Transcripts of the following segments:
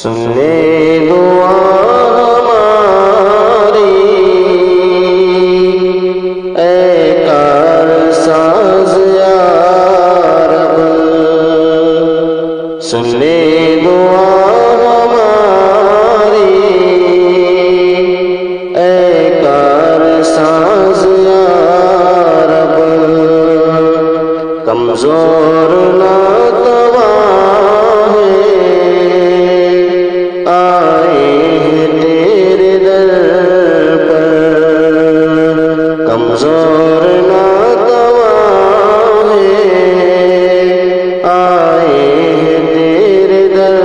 سن لے دعا ہماری، اے کار ساز یا رب، سن لے دعا ہماری، اے کار ساز یا رب، کمزور ناتواں آئے ہیں تیرے در پر، کمزور ناتواں آئے ہیں تیرے در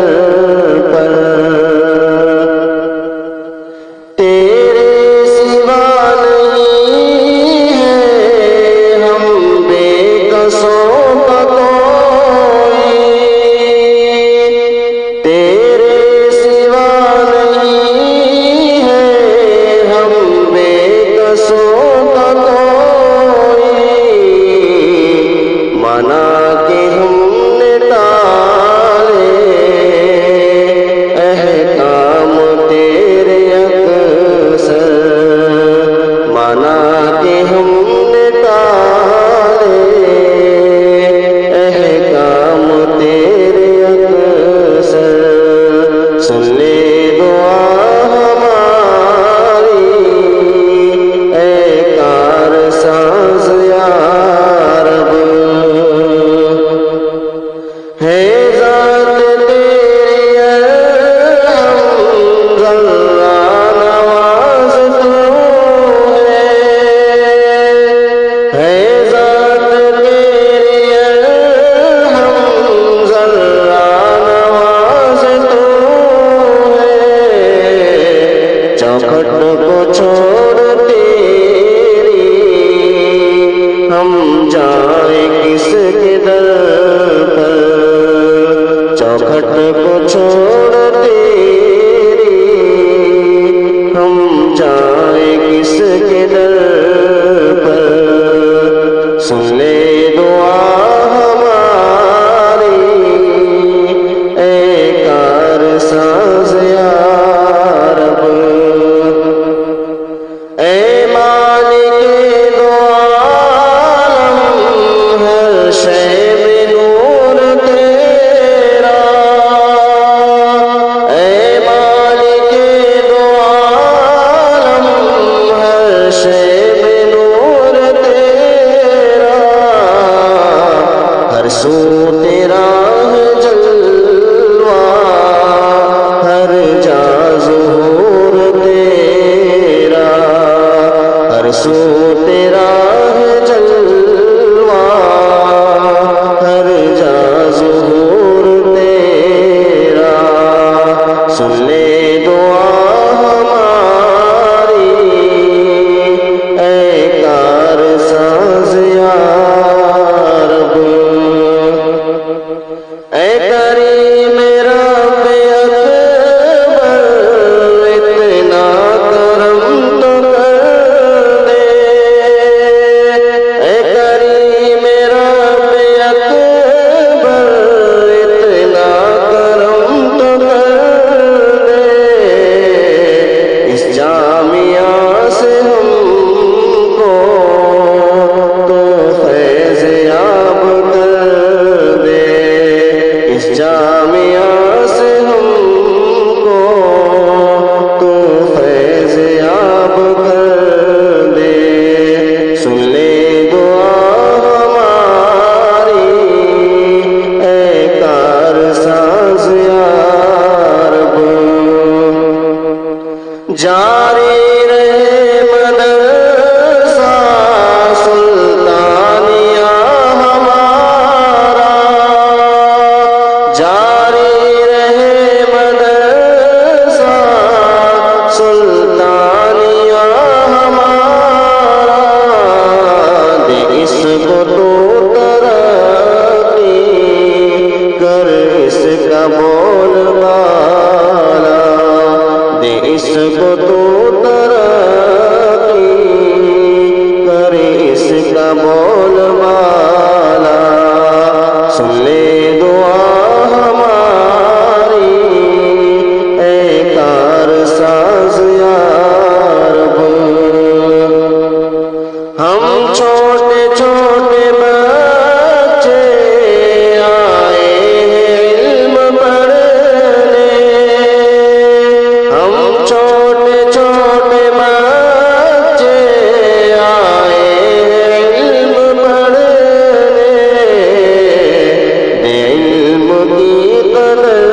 پر، تیرے سوا نہیں ہے ہم بے قصوں کا کوئی، تیرے سوا نہیں ہے ہم بے قصوں کا کوئی، مانا کہ ہم نے ٹالے احکام تیرے اکثر، مانا کہ ہم نے ٹالے احکام تیرے اکثر، سن لے دعا ہماری، اے کار ساز یا رب، ہے ذات تیری ارحم ذرا نواز تو ہے ذات تیری ارحم ذرا نواز تو چوکھٹ کو چھوڑ تیری ہم جائیں کس کے در پر، چوکھٹ کو چھوڑ تیری ہم جائیں کس کے در پر، سن لے دعا ہماری، اے کار ساز یا رب، اے مالک دو عالم ہر شے میں نور تیرا، اے مالک دو عالم ہر شے میں نور تیرا، ہر سو تیرا ہے جلوہ، ہر جا ظہور تیرا، ہر سو تیرا ہے جلوہ، ہر جا ظہور تیرا، سن لے دعا ہماری، اے کار ساز یا رب، اے کریم رب اکبر، اتنا کرم تو کر دے، اے کریم رب اکبر، اتنا کرم تو کر دے، اس جامعہ سے ہم کو تو فیض یاب کر دے، اس جامعہ سے ہم کو تو فیض یاب کر دے، سن لے دعا ہماری، اے کار ساز یا رب، جاری رہے مدرسہ سلطانیہ ہمارا، جاری رہے مدرسہ سلطانیہ ہمارا، دے اس کو تو ترقی کر اس کا بول بالا، دے اس کو تو ترقی کر اس کا بول بالا، سن لے دعا ہماری، بدل